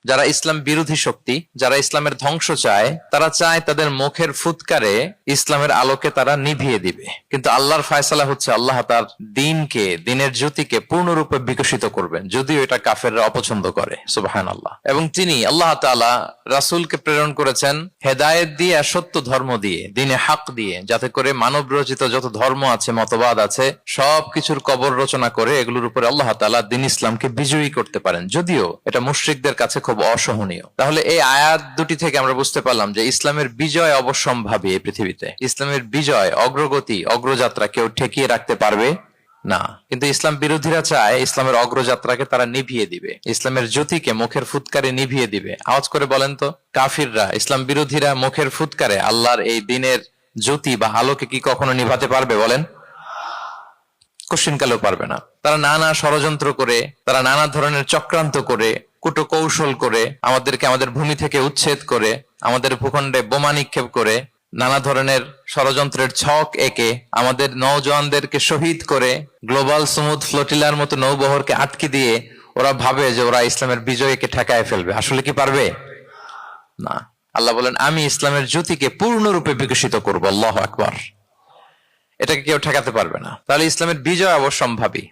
যারা ইসলাম বিরোধী শক্তি, যারা ইসলামের ধ্বংস চায়, তারা চায় তাদের মুখের ফুৎকারে ইসলামের আলোকে তারা নিভিয়ে দিবে। কিন্তু আল্লাহর ফায়সালা হচ্ছে আল্লাহ তার দ্বীনকে, দ্বীনের জ্যোতিকে পূর্ণরূপে বিকশিত করবেন, যদিও এটা কাফেররা অপছন্দ করে। সুবহানাল্লাহ। এবং তিনি আল্লাহ তাআলা রাসূলকে প্রেরণ করেছেন হেদায়েত দিয়ে আর সত্য ধর্ম দিয়ে, দ্বীনে হক দিয়ে, যাতে করে মানব রচিত যত ধর্ম আছে, মতবাদ আছে, সবকিছুর কবর রচনা করে এগুলোর উপরে আল্লাহ তাআলা দ্বীন ইসলামকে বিজয়ী করতে পারেন, যদিও এটা মুশরিকদের কাছে খুব অসহনীয়। তাহলে এই আয়াত দুটি থেকে আমরা বুঝতে পারলাম যে ইসলামের বিজয় অবশ্যম্ভাবী। এই পৃথিবীতে ইসলামের বিজয়, অগ্রগতি, অগ্রযাত্রা কেউ ঠেকিয়ে রাখতে পারবে না। কিন্তু ইসলাম বিরোধীরা চায় ইসলামের অগ্রযাত্রাকে তারা নিভিয়ে দিবে, ইসলামের জ্যোতিকে মুখের ফুৎকারে নিভিয়ে দিবে। আওয়াজ করে বলেন তো, কাফিররা, ইসলাম বিরোধীরা মুখের ফুৎকারে আল্লাহর এই দ্বীনের জ্যোতি বা আলোকে কি কখনো নিভাতে পারবে? বলেন, কোশ্চিনকালেও পারবে না। তারা নানা ষড়যন্ত্র করে, তারা নানা ধরনের চক্রান্ত করে, কুটো কৌশল করে, আমাদেরকে আমাদের ভূমি থেকে উচ্ছেদ করে, আমাদের ভূখণ্ডে বোমা নিক্ষেপ করে, নানা ধরনের ষড়যন্ত্রের ছক এঁকে আমাদের নওজওয়ানদেরকে শহীদ করে, গ্লোবাল সমুদ ফ্লোটিলার মতো নৌবহরকে আটকে দিয়ে ওরা ভাবে যে ওরা ইসলামের বিজয়কে ঠেকায় ফেলবে। আসলে কি পারবে? না। আল্লাহ বলেন, আমি ইসলামের জ্যোতিকে পূর্ণরূপে বিকশিত করবো। আল্লাহু আকবার। এটাকে কেউ ঠেকাতে পারবে না। তাহলে ইসলামের বিজয় অবশ্যম্ভাবী।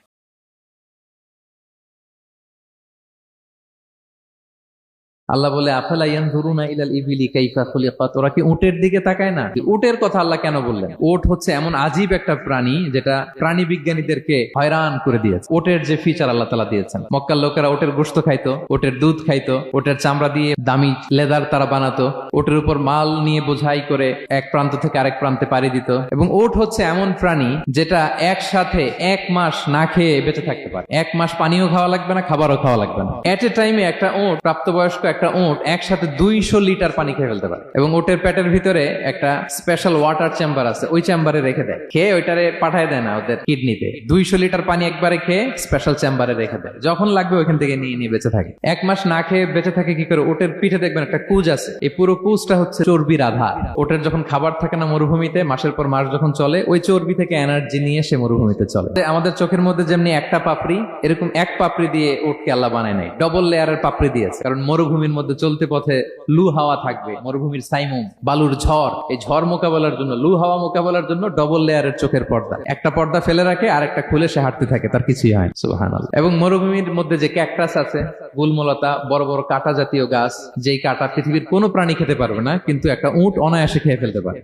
আল্লাহ বলে আফালা ইয়ানজুরুনা ইলাল ইবিলি কাইফা খুলিকাত, ওরা কি উটের দিকে তাকায় না? উটের কথা আল্লাহ কেন বললেন? উট হচ্ছে এমন আজীব একটা প্রাণী যেটা প্রাণী বিজ্ঞানীদেরকে হয়রান করে দিয়েছে। উটের যে ফিচার আল্লাহ তাআলা দিয়েছেন, মক্কার লোকেরা উটের গোশত খাইতো, উটের দুধ খাইতো, উটের চামড়া দিয়ে দামি লেদার তারা বানাতো, উটের উপর মাল নিয়ে বোঝাই করে এক প্রান্ত থেকে আরেক প্রান্তে পাড়ি দিত। এবং উট হচ্ছে এমন প্রাণী যেটা একসাথে 1 মাস না খেয়ে বেঁচে থাকতে পারে। 1 মাস পানিও খাওয়া লাগবে না, খাবারও খাওয়া লাগবে না। এট এ টাইমে একটা উট, প্রাপ্তবয়স্ক একটা উট একসাথে 200 লিটার পানি খেয়ে ফেলতে পারে। এবং উটের পেটের ভিতরে একটা স্পেশাল ওয়াটার চেম্বার আছে, ওই চেম্বারে রেখে দেয়, খেয়ে ওইটারে পাঠায় দেয় না ওদের কিডনিতে। 200 লিটার পানি একবারে খেয়ে স্পেশাল চেম্বারে রেখে দেয়, যখন লাগবে ওইখান থেকে নিয়ে নিয়ে বেঁচে থাকে। 1 মাস না খেয়ে বেঁচে থাকে কি করে? উটের পিঠে দেখবেন একটা কুজ আছে, এই পুরো কুজটা হচ্ছে চর্বির আধার। উটের যখন খাবার থাকে না মরুভূমিতে, মাসের পর মাস যখন চলে, ওই চর্বি থেকে এনার্জি নিয়ে সে মরুভূমিতে চলে। আমাদের চোখের মধ্যে যেমনি একটা পাপড়ি, এরকম এক পাপড়ি দিয়ে উটকে আল্লাহ বানায় নাই, ডবল লেয়ারের পাপড়ি দিয়েছে। কারণ মরুভূমির মধ্যে চলতে পথে লু হাওয়া থাকবে, মরুভূমির সাইমুম, বালুর ঝড়, এই ঝড় মোকাবেলার জন্য, লু হাওয়া মোকাবেলার জন্য ডবল লেয়ারের চোখের পর্দা। একটা পর্দা ফেলে রাখে, আর একটা খুলে সে হাঁটতে থাকে, তার কিছুই হয় না। সুবহানাল্লাহ। এবং মরুভূমির মধ্যে যে ক্যাকটাস আছে, গুলমলতা, বড় বড় কাঁটা জাতীয় গাছ, যেই কাঁটা পৃথিবীর কোনো প্রাণী খেতে পারবে না, কিন্তু একটা উট অনায়াসে খেয়ে ফেলতে পারে।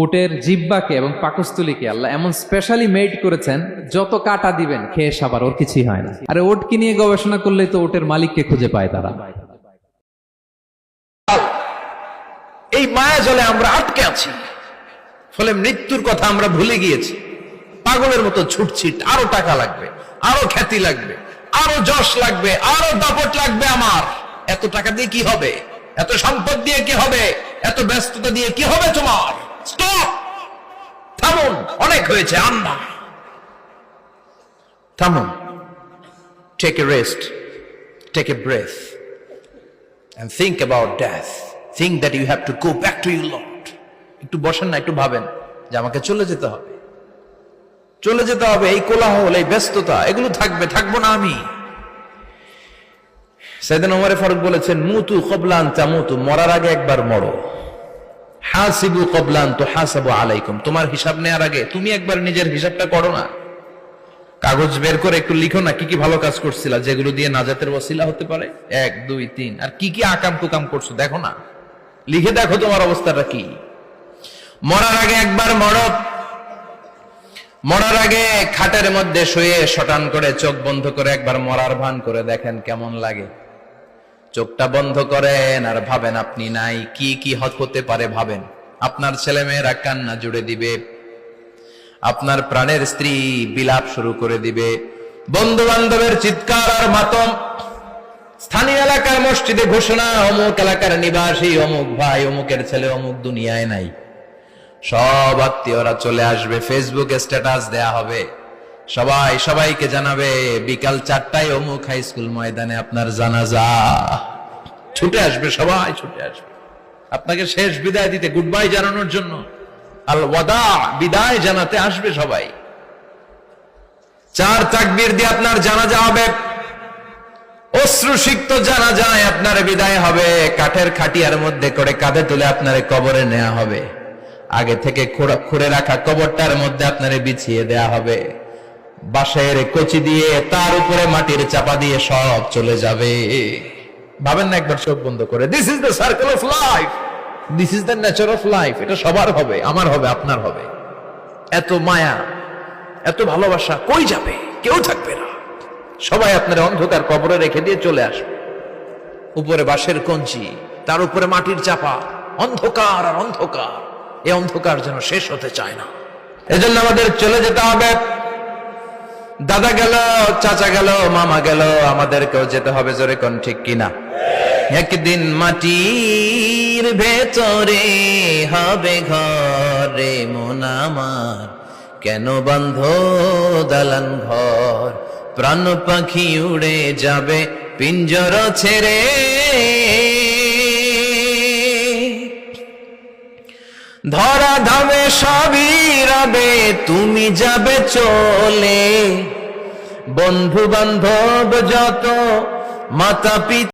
উটের জিহ্বাকে এবং পাকস্থলীকে আল্লাহ এমন স্পেশালি মেড করেছেন, যত কাঁটা দিবেন খেয়ে সাবার, ওর কিছুই হয় না। আরে উটকে নিয়ে গবেষণা করলেই তো উটের মালিককে খুঁজে পায় তারা। এই মায়া জলে আমরা আটকে আছি, ফলে মৃত্যুর কথা আমরা ভুলে গিয়েছি। পাগলের মতো ছুটছি, আরো টাকা লাগবে, আরো খ্যাতি লাগবে, আরো যশ লাগবে, আরো দাপট লাগবে। আমার এত টাকা দিয়ে কি হবে? এত সম্পদ দিয়ে কি হবে? এত ব্যস্ততা দিয়ে কি হবে তোমার? স্টপ, থামুন, অনেক হয়েছে, আন্না, থামুন। Take a rest, take a breath and think about death. Think that you have to go back to your Lord. একটু বসেন না, একটু ভাবেন যে আমাকে চলে যেতে হবে, চলে যেতে হবে। এই কোলাহল, এই ব্যস্ততা, এগুলো থাকবে, থাকবো না আমি। সাইয়েদনা ওমর ফারুক বলেছেন, মুতু ক্বাবলা আন তামুতু, মরার আগে একবার মরো। হাসিবু ক্বাবলা আন তুহাসাবু আলাইকুম, তোমার হিসাব নেওয়ার আগে তুমি একবার নিজের হিসাবটা করো না। কাগজ বের করে একটু লিখো না কি কি ভালো কাজ করছিলা, যেগুলো দিয়ে নাজাতের ওসিলা হতে পারে। 1 2 3, আর কি কি আকাম কুকাম করছো দেখো না, লিখে দেখো তোমার অবস্থাটা কি। মরার আগে একবার মরো। মরার আগে খাটের মধ্যে শুয়ে শটান করে চোখ বন্ধ করে একবার মরার ভান করে দেখেন কেমন লাগে। চোখটা বন্ধ করেন আর ভাবেন আপনি নাই, কি কি হতে পারে ভাবেন। আপনার ছেলে মেয়েরা কান্না জুড়ে দিবে, আপনার প্রাণের স্ত্রী বিলাপ শুরু করে দিবে, বন্ধু বান্ধবের চিৎকার আর মাতম, স্থানীয় এলাকার মসজিদে ঘোষণা, অমুক এলাকার নিবাসী অমুক ভাই, অমুকের ছেলে অমুক দুনিয়ায় নাই। সব আত্মীয়রা চলে আসবে, ফেসবুকে স্ট্যাটাস দেয়া হবে, সবাই সবাইকে জানাবে বিকাল 4টায় অমুক হাই স্কুল ময়দানে আপনার জানাজা। ছুটে আসবে, সবাই ছুটে আসবে আপনাকে শেষ বিদায় দিতে, গুড বাই জানানোর জন্য, আল ওয়াদা, বিদায় জানাতে আসবে সবাই। 4 তাকবীর দিয়ে আপনার জানাজা হবে। অশ্রুসিক্ত জানা যায় আপনার বিদায় হবে, কাঠের খাটিয়ার মধ্যে করে কাঁধে তুলে আপনারে কবরে নেওয়া হবে, আগে থেকে খুঁড়ে রাখা কবরটার মধ্যে আপনারে বিছিয়ে দেয়া হবে, বাঁশের কচি দিয়ে তার উপরে মাটির চাপা দিয়ে সব চলে যাবে। ভাবেন না একবার চোখ বন্ধ করে, this is the circle of life, this is the nature of life. এটা সবার হবে, আমার হবে, আপনার হবে। এত মায়া, এত ভালোবাসা কই যাবে? কেউ থাকবে না, সবাই আপনার অন্ধকার কবরে রেখে দিয়ে চলে আসবে। উপরে বাঁশের কঞ্চি, তার উপরে মাটির চাপা, অন্ধকার আর অন্ধকার। এই অন্ধকার যেন শেষ হতে চায় না। এজন্য আমাদের চলে যেতে হবে। দাদা গেল, চাচা গেল, মামা গেল, আমাদেরকেও যেতে হবে। জোরে কোন ঠিক কিনা? একদিন মাটির ভেতরে হবে ঘরে মন আমার, কেন বন্ধ দালান ঘর, প্রাণ পাখি উড়ে যাবে পিঞ্জর ছেড়ে। ধরা ধামে সবই রবে, তুমি যাবে চলে, বন্ধু বান্ধব যত, মাতা পিতা